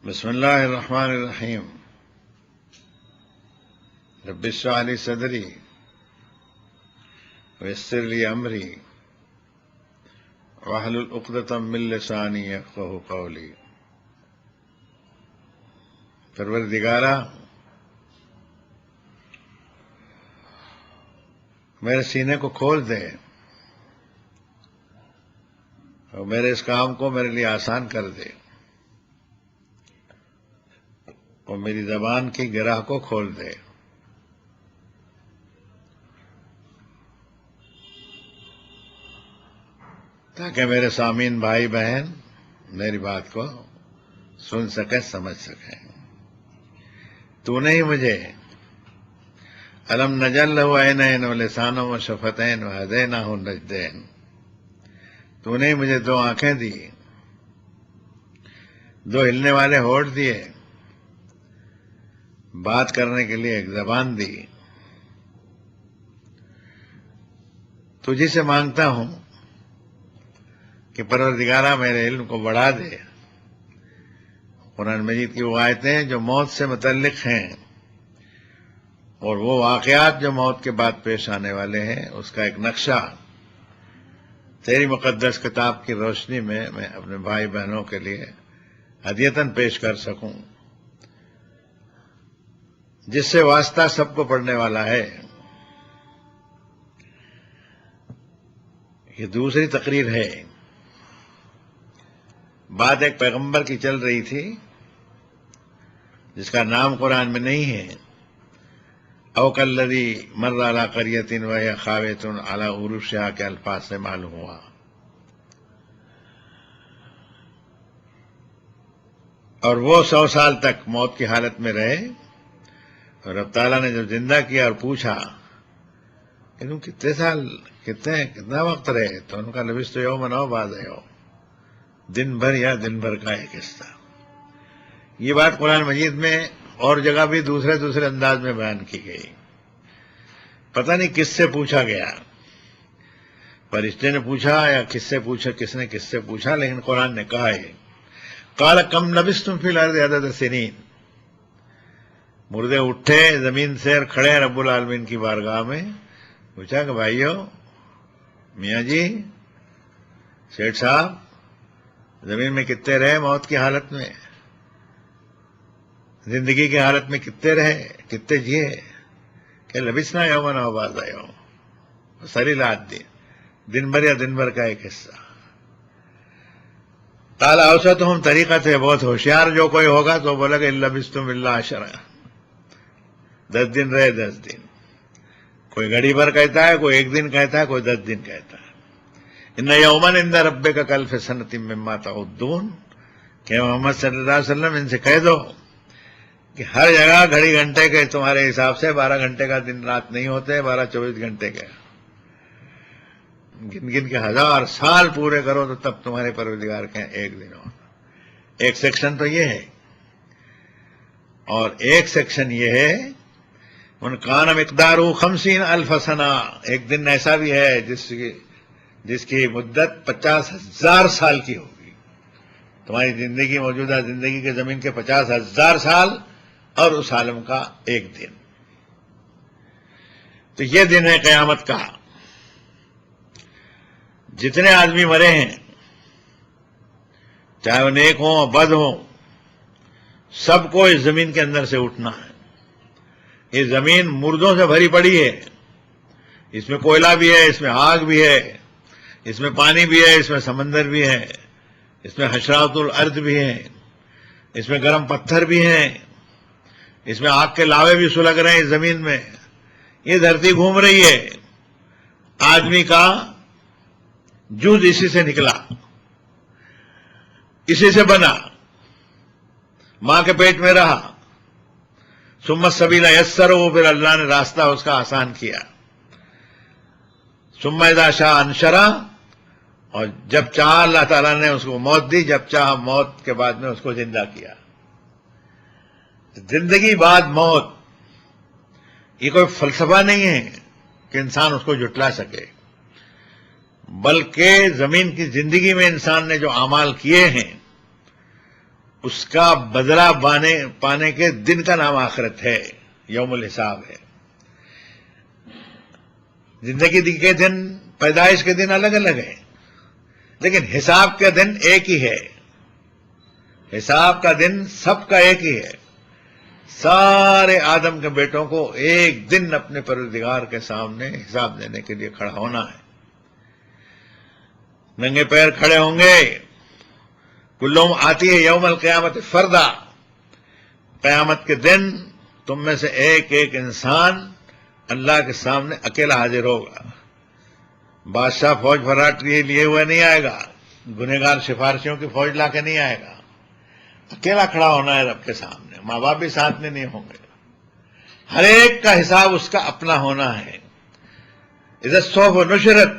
بسم اللہ الرحمن الرحیم رب اشرح لی صدری ویسر لی امری واحلل عقدۃ من لسانی یفقہوا قولی۔ پروردگارا، میرے سینے کو کھول دے اور میرے اس کام کو میرے لیے آسان کر دے اور میری زبان کی گرہ کو کھول دے، تاکہ میرے سامعین بھائی بہن میری بات کو سن سکیں، سمجھ سکیں۔ تو نے ہی مجھے الم نجعل لہ عینین ولسانا وشفتین وہدیناہ النجدین، تو نے ہی مجھے دو آنکھیں دی، دو ہلنے والے ہونٹ دیے، بات کرنے کے لیے ایک زبان دی۔ تجھی سے مانگتا ہوں کہ پروردگارہ میرے علم کو بڑھا دے۔ قرآن مجید کی وہ آیتیں جو موت سے متعلق ہیں اور وہ واقعات جو موت کے بعد پیش آنے والے ہیں، اس کا ایک نقشہ تیری مقدس کتاب کی روشنی میں اپنے بھائی بہنوں کے لیے ہدیتاً پیش کر سکوں، جس سے واسطہ سب کو پڑھنے والا ہے۔ یہ دوسری تقریر ہے۔ بات ایک پیغمبر کی چل رہی تھی جس کا نام قرآن میں نہیں ہے۔ او کالذی مر علی قریۃ وہی خاویۃ علی عروشہا کے الفاظ سے معلوم ہوا۔ اور وہ 100 سال تک موت کی حالت میں رہے، اور رب تعالیٰ نے جب زندہ کیا اور پوچھا کہ تم کتنے سال کتنا وقت رہے، تو ان کا لبثت یوما او بعض یوم، دن بھر یا دن بھر کا ایک حصہ۔ یہ بات قرآن مجید میں اور جگہ بھی دوسرے انداز میں بیان کی گئی۔ پتہ نہیں کس سے پوچھا گیا، فرشتے نے پوچھا یا کس سے پوچھا، کس نے کس سے پوچھا، لیکن قرآن نے کہا ہے قال کم لبثتم فی الارض عدد سنین۔ مردے اٹھے زمین سے اور کھڑے رب العالمین کی بارگاہ میں، پوچھا کہ بھائیو، میاں جی، سیٹھ صاحب، زمین میں کتنے رہے موت کی حالت میں، زندگی کی حالت میں کتنے رہے، کتنے جیے؟ کہ لبثنا یوما او بعض یوم، سری لاد دی، دن بھر یا دن بھر کا ایک حصہ۔ قال اوسطہم، طریقہ تھے بہت ہوشیار جو کوئی ہوگا تو بولے کہ لبثتم الا عشرا، 10 دن رہے 10 دن۔ کوئی گھڑی بھر کہتا ہے، کوئی 1 دن کہتا ہے، کوئی 10 دن کہتا ہے۔ ان یوما عند ربک کالف سنۃ مما تعدون، کہ محمد صلی اللہ علیہ وسلم ان سے کہہ دو کہ ہر جگہ گھڑی گھنٹے کے تمہارے حساب سے 12 گھنٹے کا دن رات نہیں ہوتے، 12-24 گھنٹے کے، گن گن کے 1000 سال پورے کرو تو تب تمہارے پروردگار کے ایک دن ہو۔ ایک سیکشن تو یہ ہے، اور ایک سیکشن یہ ہے من کان مقدارہ 50,000 سنہ، ایک دن ایسا بھی ہے جس کی مدت 50,000 سال کی ہوگی۔ تمہاری زندگی، موجودہ زندگی کے زمین کے 50,000 سال اور اس عالم کا ایک دن۔ تو یہ دن ہے قیامت کا۔ جتنے آدمی مرے ہیں، چاہے وہ نیک ہوں اور بد ہوں، سب کو اس زمین کے اندر سے اٹھنا ہے۔ یہ زمین مردوں سے بھری پڑی ہے، اس میں کوئلہ بھی ہے، اس میں آگ بھی ہے، اس میں پانی بھی ہے، اس میں سمندر بھی ہے، اس میں حشرات الارض بھی ہیں، اس میں گرم پتھر بھی ہیں، اس میں آگ کے لاوے بھی سلگ رہے ہیں اس زمین میں۔ یہ دھرتی گھوم رہی ہے، آدمی کا جز اسی سے نکلا، اسی سے بنا، ماں کے پیٹ میں رہا، ثم السبیل یسرہ، پھر اللہ نے راستہ اس کا آسان کیا، ثم اذا شاء انشرہ، اور جب چاہا اللہ تعالیٰ نے اس کو موت دی، جب چاہا موت کے بعد میں اس کو زندہ کیا۔ زندگی بعد موت، یہ کوئی فلسفہ نہیں ہے کہ انسان اس کو جھٹلا سکے، بلکہ زمین کی زندگی میں انسان نے جو اعمال کیے ہیں اس کا بدلہ پانے کے دن کا نام آخرت ہے، یوم الحساب ہے۔ زندگی کے دن، پیدائش کے دن الگ الگ ہیں، لیکن حساب کا دن ایک ہی ہے۔ حساب کا دن سب کا ایک ہی ہے۔ سارے آدم کے بیٹوں کو ایک دن اپنے پروردگار کے سامنے حساب دینے کے لیے کھڑا ہونا ہے۔ ننگے پیر کھڑے ہوں گے۔ کلہم آتی ہے یوم القیامت فردا، قیامت کے دن تم میں سے ایک ایک انسان اللہ کے سامنے اکیلا حاضر ہوگا۔ بادشاہ فوج فراٹ لیے ہوئے نہیں آئے گا، گنہگار سفارشیوں کی فوج لا کے نہیں آئے گا، اکیلا کھڑا ہونا ہے رب کے سامنے۔ ماں باپ بھی ساتھ میں نہیں ہوں گے۔ ہر ایک کا حساب اس کا اپنا ہونا ہے۔ اذا الصحف نشرت،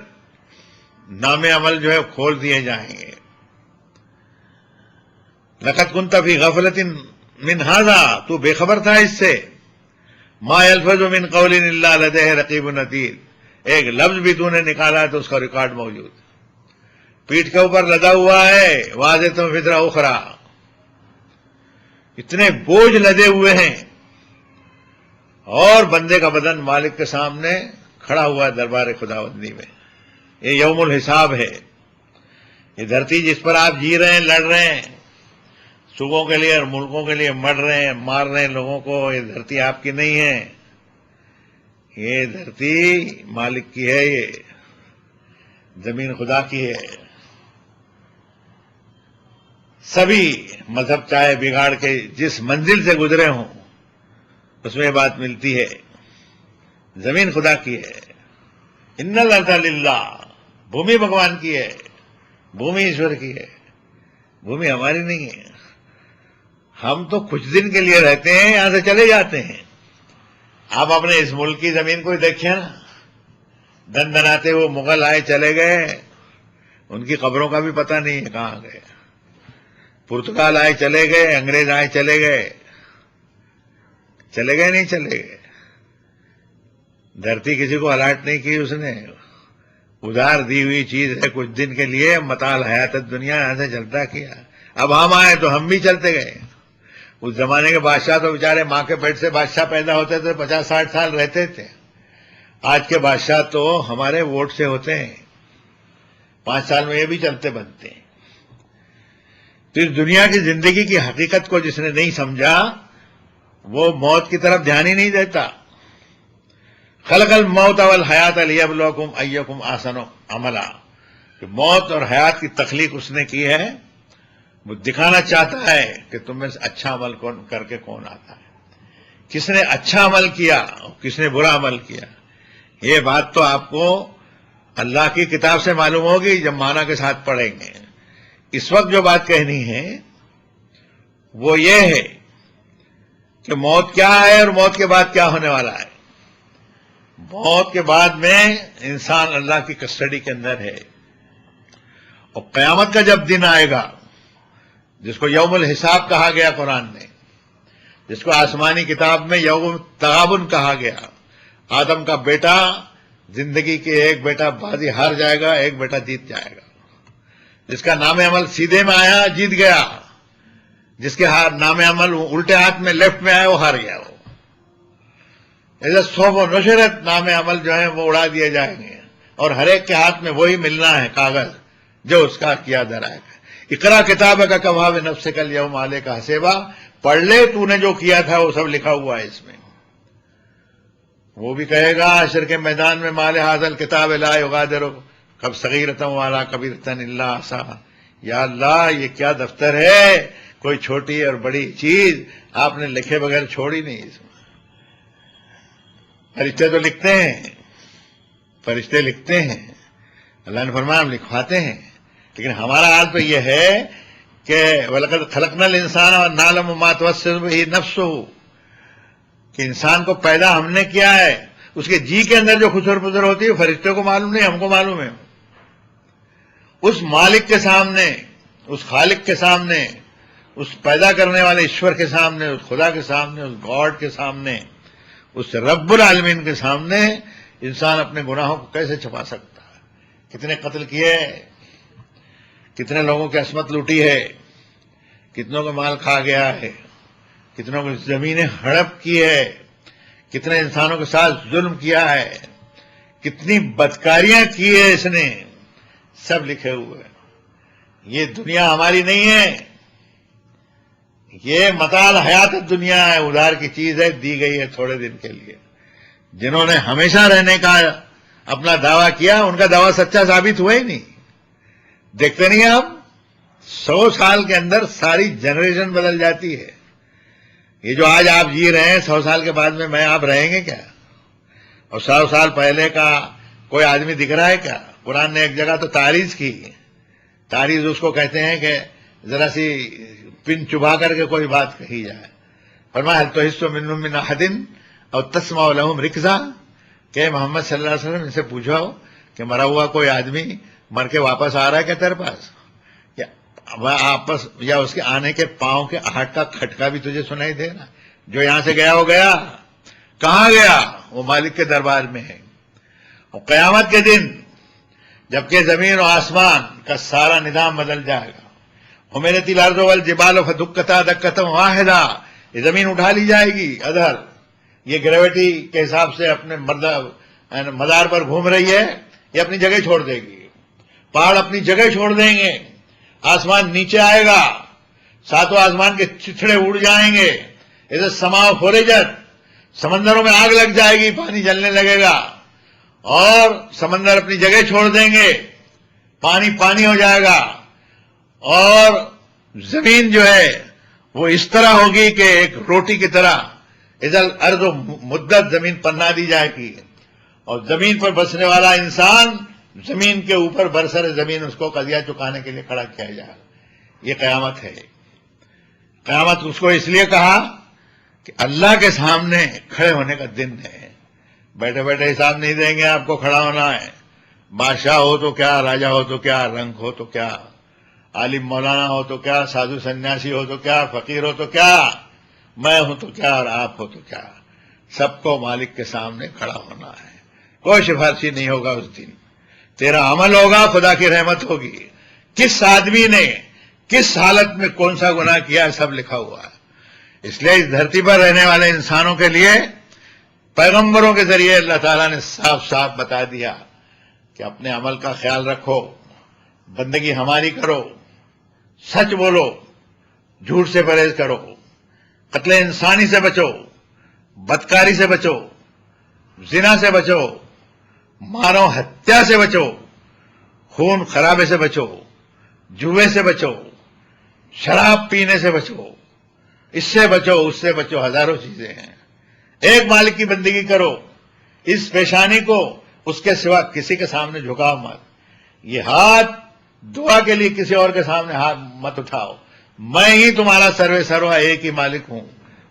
نام عمل جو ہے کھول دیے جائیں گے۔ لقد كنت في غفلة من هذا، تو بے خبر تھا اس سے۔ ما يلفظ من قول الا لديه رقیب عتید، ایک لفظ بھی تو نے نکالا ہے تو اس کا ریکارڈ موجود ہے۔ پیٹھ کے اوپر لدا ہوا ہے واضح فطرہ اخرى، اتنے بوجھ لدے ہوئے ہیں، اور بندے کا بدن مالک کے سامنے کھڑا ہوا ہے دربار خداوندی میں۔ یہ یوم الحساب ہے۔ یہ دھرتی جس پر آپ جی رہے ہیں، لڑ رہے ہیں، صوبوں کے لیے اور ملکوں کے لیے مر رہے ہیں، مار رہے ہیں لوگوں کو، یہ دھرتی آپ کی نہیں ہے، یہ دھرتی مالک کی ہے، یہ زمین خدا کی ہے۔ سبھی مذہب چاہے بگاڑ کے جس منزل سے گزرے ہوں، اس میں یہ بات ملتی ہے، زمین خدا کی ہے۔ ان الارض للہ، بھومی بھگوان کی ہے، بھومی ایشور کی ہے، بھومی ہماری نہیں ہے۔ ہم تو کچھ دن کے لیے رہتے ہیں، یہاں سے چلے جاتے ہیں۔ آپ اپنے اس ملک کی زمین کو ہی دیکھیں نا، دن دناتے ہوئے مغل آئے چلے گئے، ان کی قبروں کا بھی پتہ نہیں ہے کہاں گئے۔ پرتگال آئے چلے گئے، انگریز آئے چلے گئے، چلے گئے نہیں چلے گئے۔ دھرتی کسی کو الاٹ نہیں کی اس نے، ادھار دی ہوئی چیز ہے کچھ دن کے لیے، متاع حیات دنیا یہاں سے چلتا کیا۔ اب ہم آئے تو ہم بھی چلتے گئے۔ اس زمانے کے بادشاہ تو بیچارے ماں کے پیٹ سے بادشاہ پیدا ہوتے تھے، 50-60 سال رہتے تھے۔ آج کے بادشاہ تو ہمارے ووٹ سے ہوتے ہیں، 5 سال میں یہ بھی چلتے بنتے ہیں۔ تو اس دنیا کی زندگی کی حقیقت کو جس نے نہیں سمجھا، وہ موت کی طرف دھیان ہی نہیں دیتا۔ خلق الموت والحیات لیبلوکم ایکم احسن عملا، کہ موت اور حیات کی تخلیق اس نے کی ہے، وہ دکھانا چاہتا ہے کہ تم میں سے اچھا عمل کر کے کون آتا ہے، کس نے اچھا عمل کیا اور کس نے برا عمل کیا۔ یہ بات تو آپ کو اللہ کی کتاب سے معلوم ہوگی جب معنی کے ساتھ پڑھیں گے۔ اس وقت جو بات کہنی ہے وہ یہ ہے کہ موت کیا ہے اور موت کے بعد کیا ہونے والا ہے۔ موت کے بعد میں انسان اللہ کی کسٹڈی کے اندر ہے، اور قیامت کا جب دن آئے گا، جس کو یوم الحساب کہا گیا قرآن میں، جس کو آسمانی کتاب میں یوم تغابن کہا گیا، آدم کا بیٹا زندگی کے ایک بیٹا بازی ہار جائے گا، ایک بیٹا جیت جائے گا۔ جس کا نام عمل سیدھے میں آیا جیت گیا، جس کے نام عمل الٹے ہاتھ میں لیفٹ میں آیا وہ ہار گیا۔ وہ ایسے 100 نشرت نام عمل جو ہیں وہ اڑا دیے جائیں گے، اور ہر ایک کے ہاتھ میں وہی ملنا ہے کاغذ جو اس کا کیا درائے گا۔ اقرا کتاب کا کفا بنفسک الیوم علیک حسیبا، پڑھ لے تو نے جو کیا تھا وہ سب لکھا ہوا ہے اس میں۔ وہ بھی کہے گا حشر کے میدان میں مال ھذا الکتاب لا یغادر کب صغیرۃ ولا کبیرۃ الا احصاھا، یا اللہ یہ کیا دفتر ہے، کوئی چھوٹی اور بڑی چیز آپ نے لکھے بغیر چھوڑی نہیں اس میں۔ فرشتے تو لکھتے ہیں، فرشتے لکھتے ہیں، اللہ نے فرمایا ہم لکھواتے ہیں، لیکن ہمارا حال تو یہ ہے کہ وَلَقَدْ خَلَقْنَا الْإِنسَانَ وَنَعْلَمُ مَا تُوَسْوِسُ بِهِ نَفْسُهُ، کہ انسان کو پیدا ہم نے کیا ہے، اس کے جی کے اندر جو خسر پسر ہوتی ہے فرشتوں کو معلوم نہیں، ہم کو معلوم ہے۔ اس مالک کے سامنے، اس خالق کے سامنے، اس پیدا کرنے والے ایشور کے سامنے، اس خدا کے سامنے، اس گاڈ کے سامنے، اس رب العالمین کے سامنے انسان اپنے گناہوں کو کیسے چھپا سکتا ہے؟ کتنے قتل کیے، کتنے لوگوں کی عصمت لوٹی ہے، کتنوں کا مال کھا گیا ہے، کتنوں کو زمینیں ہڑپ کی ہے، کتنے انسانوں کے ساتھ ظلم کیا ہے، کتنی بدکاریاں کی ہے اس نے، سب لکھے ہوئے ہیں۔ یہ دنیا ہماری نہیں ہے، یہ متاع حیات دنیا ہے، ادھار کی چیز ہے، دی گئی ہے تھوڑے دن کے لیے۔ جنہوں نے ہمیشہ رہنے کا اپنا دعویٰ کیا، ان کا دعویٰ سچا ثابت ہوا ہی نہیں۔ دیکھتے نہیں آپ، 100 سال کے اندر ساری جنریشن بدل جاتی ہے۔ یہ جو آج آپ جی رہے ہیں، 100 سال کے بعد میں آپ رہیں گے کیا؟ اور 100 سال پہلے کا کوئی آدمی دکھ رہا ہے کیا؟ قرآن نے ایک جگہ تو تعریض کی، تعریض اس کو کہتے ہیں کہ ذرا سی پن چبھا کر کے کوئی بات کہی جائے۔ فرمایا هل تحس منهم من احد او تسمع لهم رکزا، کہ محمد صلی اللہ علیہ وسلم ان سے پوچھو کہ مرا ہوا کوئی آدمی مر کے واپس آ رہا ہے کیا تیرے پاس، یا اس کے آنے کے پاؤں کے آہٹ کا کھٹکا بھی تجھے سنائی دے نا؟ جو یہاں سے گیا وہ گیا، کہاں گیا؟ وہ مالک کے دربار میں ہے۔ اور قیامت کے دن جبکہ زمین و آسمان کا سارا نظام بدل جائے گا، حملت الارض والجبال فدکتا دکتا واحدہ، یہ زمین اٹھا لی جائے گی ادھر، یہ گریویٹی کے حساب سے اپنے مدار پر گھوم رہی ہے، یہ اپنی جگہ چھوڑ دے گی، پہاڑ اپنی جگہ چھوڑ دیں گے، آسمان نیچے آئے گا، ساتوں آسمان کے چتھڑے اڑ جائیں گے، ادھر سماؤ فرجت، سمندروں میں آگ لگ جائے گی، پانی جلنے لگے گا، اور سمندر اپنی جگہ چھوڑ دیں گے، پانی پانی ہو جائے گا، اور زمین جو ہے وہ اس طرح ہوگی کہ ایک روٹی کی طرح ادھر ارض و مدت زمین پنا دی جائے گی، اور زمین پر بسنے والا انسان زمین کے اوپر برسر زمین اس کو قضیہ چکانے کے لیے کھڑا کیا جائے گا۔ یہ قیامت ہے۔ قیامت اس کو اس لیے کہا کہ اللہ کے سامنے کھڑے ہونے کا دن ہے، بیٹھے بیٹھے حساب نہیں دیں گے، آپ کو کھڑا ہونا ہے۔ بادشاہ ہو تو کیا، راجا ہو تو کیا، رنگ ہو تو کیا، عالم مولانا ہو تو کیا، سادھو سنیاسی ہو تو کیا، فقیر ہو تو کیا، میں ہوں تو کیا، اور آپ ہو تو کیا، سب کو مالک کے سامنے کھڑا ہونا ہے۔ کوئی سفارشی نہیں ہوگا اس دن، تیرا عمل ہوگا، خدا کی رحمت ہوگی، کس آدمی نے کس حالت میں کون سا گناہ کیا سب لکھا ہوا ہے۔ اس لیے اس دھرتی پر رہنے والے انسانوں کے لیے پیغمبروں کے ذریعے اللہ تعالیٰ نے صاف صاف بتا دیا کہ اپنے عمل کا خیال رکھو، بندگی ہماری کرو، سچ بولو، جھوٹ سے پرہیز کرو، قتل انسانی سے بچو، بدکاری سے بچو، زنا سے بچو، مانو ہتیا سے بچو، خون خرابے سے بچو، جوئے سے بچو، شراب پینے سے بچو، اس سے بچو، اس سے بچو، ہزاروں چیزیں ہیں۔ ایک مالک کی بندگی کرو، اس پیشانی کو اس کے سوا کسی کے سامنے جھکاؤ مت، یہ ہاتھ دعا کے لیے کسی اور کے سامنے ہاتھ مت اٹھاؤ، میں ہی تمہارا سروے سروا ایک ہی مالک ہوں،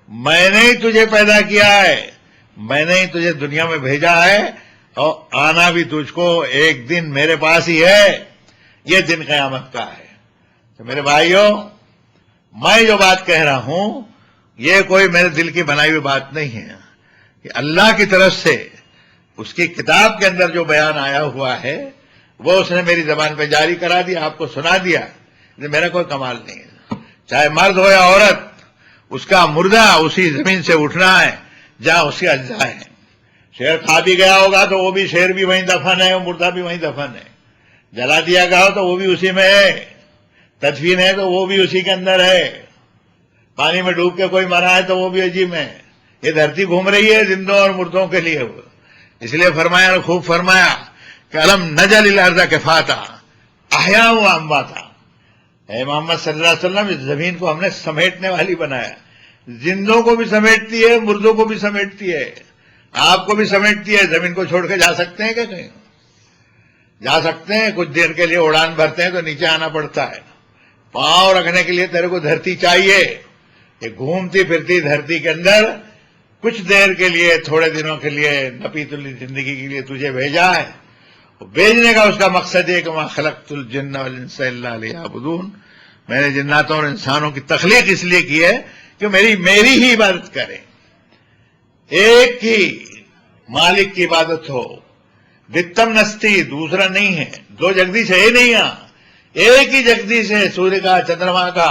میں نے ہی تجھے پیدا کیا ہے، میں نے ہی تجھے دنیا میں بھیجا ہے، اور آنا بھی تجھ کو ایک دن میرے پاس ہی ہے، یہ دن قیامت کا ہے۔ تو میرے بھائیوں، میں جو بات کہہ رہا ہوں یہ کوئی میرے دل کی بنائی ہوئی بات نہیں ہے، کہ اللہ کی طرف سے اس کی کتاب کے اندر جو بیان آیا ہوا ہے وہ اس نے میری زبان پہ جاری کرا دیا، آپ کو سنا دیا، یہ میرا کوئی کمال نہیں ہے۔ چاہے مرد ہو یا عورت، اس کا مردہ اسی زمین سے اٹھنا ہے جہاں اس کے اجزاء ہیں۔ شیر کھا بھی گیا ہوگا تو وہ بھی شیر بھی وہیں دفن ہے، وہ مردہ بھی وہیں دفن ہے، جلا دیا گیا ہو تو وہ بھی اسی میں ہے، تدفین ہے تو وہ بھی اسی کے اندر ہے، پانی میں ڈوب کے کوئی مرا ہے تو وہ بھی عجیب ہے۔ یہ دھرتی گھوم رہی ہے زندوں اور مردوں کے لیے، اس لیے فرمایا، خوب فرمایا کہ الم نجل الارض کفاتا احیاء و امواتا، اے محمد صلی اللہ علیہ وسلم، اس زمین کو ہم نے سمیٹنے والی بنایا، زندوں کو بھی سمیٹتی ہے، مردوں کو بھی سمیٹتی ہے، آپ کو بھی سمیٹتی ہے۔ زمین کو چھوڑ کے جا سکتے ہیں کیا کہیں؟ جا سکتے ہیں؟ کچھ دیر کے لیے اڑان بھرتے ہیں تو نیچے آنا پڑتا ہے، پاؤں رکھنے کے لیے تیرے کو دھرتی چاہیے، یہ گھومتی پھرتی دھرتی کے اندر کچھ دیر کے لیے، تھوڑے دنوں کے لیے، نپی تلی زندگی کے لیے تجھے بھیجا ہے۔ بھیجنے کا اس کا مقصد ہے کہ وَمَا خَلَقْتُ الْجِنَّ وَالْإِنسَ إِلَّا لِيَعْبُدُونِ، میں نے جناتوں اور انسانوں کی تخلیق اس لیے کی ہے کہ میری ہی عبادت کریں، ایک ہی مالک کی عبادت ہو، وتم نستی، دوسرا نہیں ہے، دو جگدیش ہے ہی نہیں، ایک ہی جگدیش ہے، سوریہ کا، چندرما کا،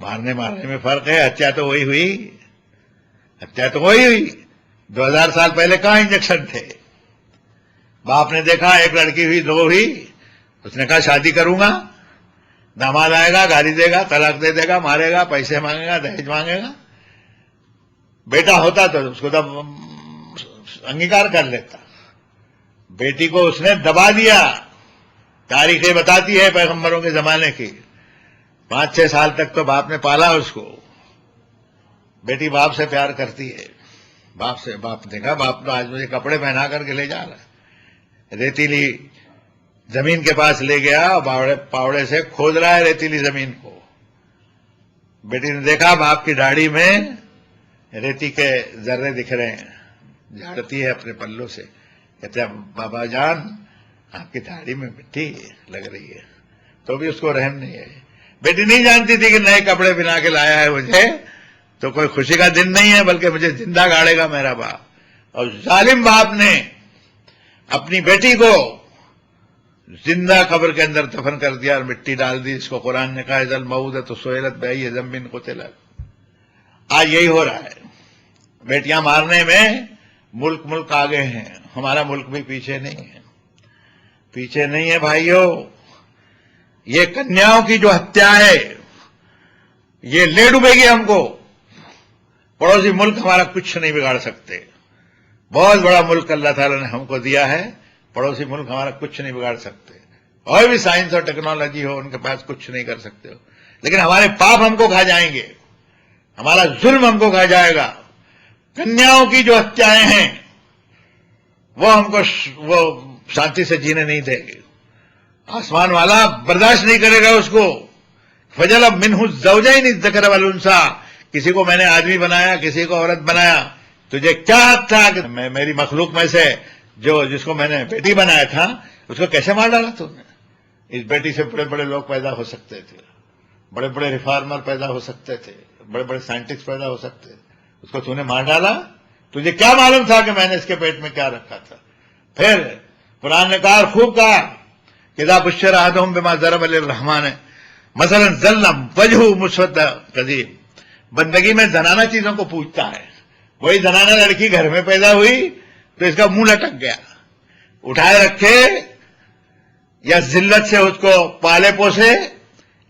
مارنے میں فرق ہے. ہتیا تو وہی ہوئی, ہتیا تو وہی ہوئی. 2000 سال پہلے کہاں انجیکشن تھے؟ باپ نے دیکھا ایک لڑکی ہوئی, 2 ہوئی, اس نے کہا شادی کروں گا. داماد آئے گا, گالی دے گا, طلاق دے دے گا, مارے گا, پیسے مانگے گا, دہیج مانگے گا. بیٹا ہوتا تو اس کو تب انگیکار کر لیتا. بیٹی کو اس نے دبا دیا. تاریخیں بتاتی ہے پیغمبروں کے زمانے کی. 5-6 سال تک تو باپ نے پالا اس کو. بیٹی باپ سے پیار کرتی ہے. باپ نے کہا باپ تو آج مجھے کپڑے پہنا کر کے لے جا رہا ہے. ریتیلی زمین کے پاس لے گیا, پاوڑے سے کھود رہا ہے ریتیلی زمین کو. بیٹی نے دیکھا باپ کی داڑھی میں ریتی کے ذرے دکھ رہے ہیں. جھاڑتی ہے اپنے پلوں سے, کہتے ہیں بابا جان آپ کی داڑھی میں مٹی لگ رہی ہے. تو بھی اس کو رحم نہیں ہے. بیٹی نہیں جانتی تھی کہ نئے کپڑے بنا کے لایا ہے مجھے تو کوئی خوشی کا دن نہیں ہے, بلکہ مجھے زندہ گاڑے گا میرا باپ. اور ظالم باپ نے اپنی بیٹی کو زندہ قبر کے اندر دفن کر دیا اور مٹی ڈال دی. اس کو قرآن نے کہا اذا الموءودۃ سئلت بأی ذنب قتلت. آج یہی ہو رہا ہے. بیٹیاں مارنے میں ملک آگے ہیں, ہمارا ملک بھی پیچھے نہیں ہے. پیچھے نہیں ہے بھائیوں. یہ کنیاؤں کی جو ہتیا ہے یہ لے ڈوبے گی ہم کو. پڑوسی ملک ہمارا کچھ نہیں بگاڑ سکتے. بہت بڑا ملک اللہ تعالیٰ نے ہم کو دیا ہے, پڑوسی ملک ہمارا کچھ نہیں بگاڑ سکتے. اور بھی سائنس اور ٹیکنالوجی ہو, ان کے پاس کچھ نہیں کر سکتے ہو, لیکن ہمارے پاپ ہم کو کھا جائیں گے, ہمارا ظلم ہم کو کھا جائے گا. کنیاؤں کی جو ہتیائیں ہیں وہ ہم کو وہ شانتی سے جینے نہیں دے گی. آسمان والا برداشت نہیں کرے گا اس کو. فجل منہ الزوجین الذکر والانثی. کسی کو میں نے آدمی بنایا, کسی کو عورت بنایا, تجھے کیا حق تھا کہ میری مخلوق میں سے جس کو میں نے بیٹی بنایا تھا اس کو کیسے مار ڈالا تم نے؟ اس بیٹی سے بڑے بڑے لوگ پیدا ہو سکتے تھے, بڑے بڑے ریفارمر پیدا ہو سکتے تھے, بڑے بڑے سائنٹسٹ پیدا ہو سکتے تھے. اس کو تو نے مار ڈالا. تجھے کیا معلوم تھا کہ میں نے اس کے پیٹ میں کیا رکھا تھا؟ پھر قرآن نے کہا, خوب کہا کہ اذا بشر احدهم بما ضرب للرحمن مثلا ظل وجهه مسودا کذیب. بندگی میں زنانہ چیزوں کو پوچھتا ہے. وہی زنانہ لڑکی گھر میں پیدا ہوئی تو اس کا منہ لٹک گیا. اٹھائے رکھے یا ذلت سے اس کو پالے پوسے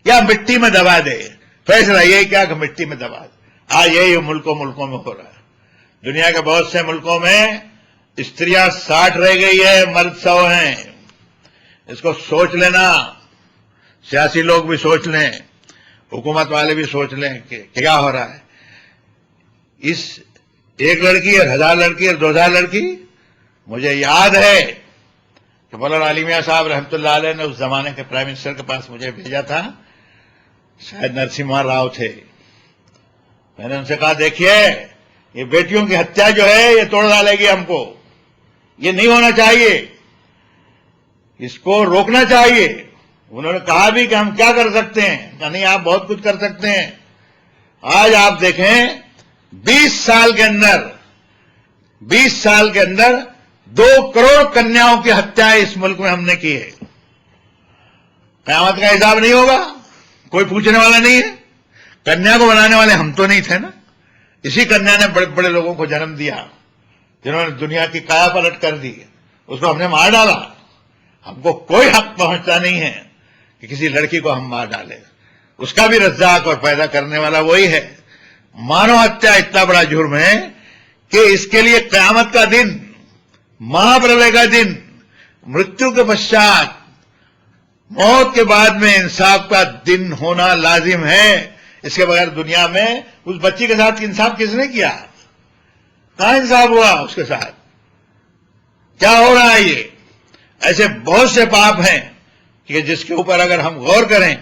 یا مٹی میں دبا دے. فیصلہ یہ کیا کہ مٹی میں دبا دے. آج یہی ملکوں میں ہو رہا ہے. دنیا کے بہت سے ملکوں میں استریاں 60 رہ گئی ہے, مرد 100 ہیں. اس کو سوچ لینا, سیاسی لوگ بھی سوچ لیں, حکومت والے بھی سوچ لیں کہ کیا ہو رہا ہے. اس 1 لڑکی اور 1000 لڑکی اور 2000 لڑکی. مجھے یاد ہے کہ مولانا علی میاں صاحب رحمۃ اللہ علیہ نے اس زمانے کے پرائم منسٹر کے پاس مجھے بھیجا تھا, شاید نرسمہا راؤ تھے. میں نے ان سے کہا دیکھیے یہ بیٹیوں کی ہتیا جو ہے یہ توڑ ڈالے گی ہم کو, یہ نہیں ہونا چاہیے, اس کو روکنا چاہیے. انہوں نے کہا بھی کہ ہم کیا کر سکتے ہیں؟ کہا نہیں آپ بہت کچھ کر سکتے ہیں. آج آپ دیکھیں 20 سال کے اندر 2 کروڑ کنیاؤں کی ہتیا اس ملک میں ہم نے کی ہے. قیامت کا حساب نہیں ہوگا, کوئی پوچھنے والا نہیں ہے. کنیا کو بنانے والے ہم تو نہیں تھے نا. اسی کنیا نے بڑے بڑے لوگوں کو جنم دیا جنہوں نے دنیا کی کایا پلٹ کر دی. اس کو ہم نے مار ڈالا. ہم کو کوئی حق پہنچتا نہیں ہے کہ کسی لڑکی کو ہم مار ڈالیں. اس کا بھی رزاق اور پیدا کرنے والا وہی ہے. مانو ہتیا اتنا بڑا جرم ہے کہ اس کے لیے قیامت کا دن, مہاپرلے کا دن, مرتیو کے پشچات, موت کے بعد میں انصاف کا دن ہونا لازم ہے. اس کے بغیر دنیا میں اس بچی کے ساتھ انصاف کس نے کیا؟ کہاں انصاف ہوا اس کے ساتھ؟ کیا ہو رہا ہے؟ یہ ایسے بہت سے پاپ ہیں کہ جس کے اوپر اگر ہم غور کریں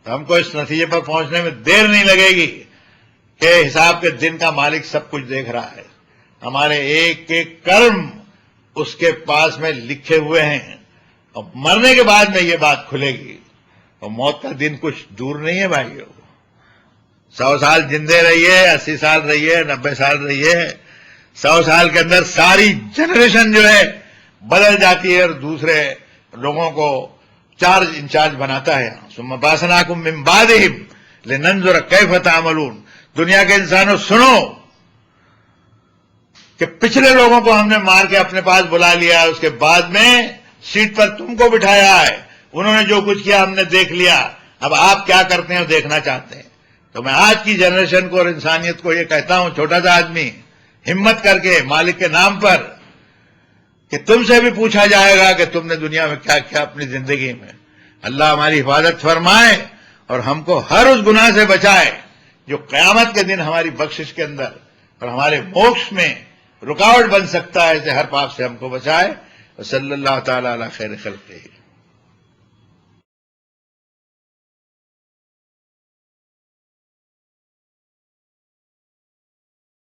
تو ہم کو اس نتیجے پر پہنچنے میں دیر نہیں لگے گی کہ حساب کے دن کا مالک سب کچھ دیکھ رہا ہے. ہمارے ایک ایک کرم اس کے پاس میں لکھے ہوئے ہیں, اور مرنے کے بعد میں یہ بات کھلے گی. اور موت کا دن کچھ دور نہیں ہے بھائیو. 100 سال زندے رہیے, 80 سال رہیے, 90 سال رہیے, 100 سال کے اندر ساری جنریشن جو ہے بدل جاتی ہے اور دوسرے لوگوں کو انچارج بناتا ہے. ثم بعثناکم من بعدہم لننظر کیف تعملون. دنیا کے انسانوں سنو کہ پچھلے لوگوں کو ہم نے مار کے اپنے پاس بلا لیا، اس کے بعد میں سیٹ پر تم کو بٹھایا ہے، انہوں نے جو کچھ کیا ہم نے دیکھ لیا، اب آپ کیا کرتے ہیں دیکھنا چاہتے ہیں. تو میں آج کی جنریشن کو اور انسانیت کو یہ کہتا ہوں، چھوٹا سا آدمی ہمت کر کے مالک کے نام پر، کہ تم سے بھی پوچھا جائے گا کہ تم نے دنیا میں کیا کیا اپنی زندگی میں. اللہ ہماری حفاظت فرمائے اور ہم کو ہر اس گناہ سے بچائے جو قیامت کے دن ہماری بخشش کے اندر اور ہمارے موکش میں رکاوٹ بن سکتا ہے. ایسے ہر پاپ سے ہم کو بچائے. صلی اللہ تعالی علی خیر خلقہ.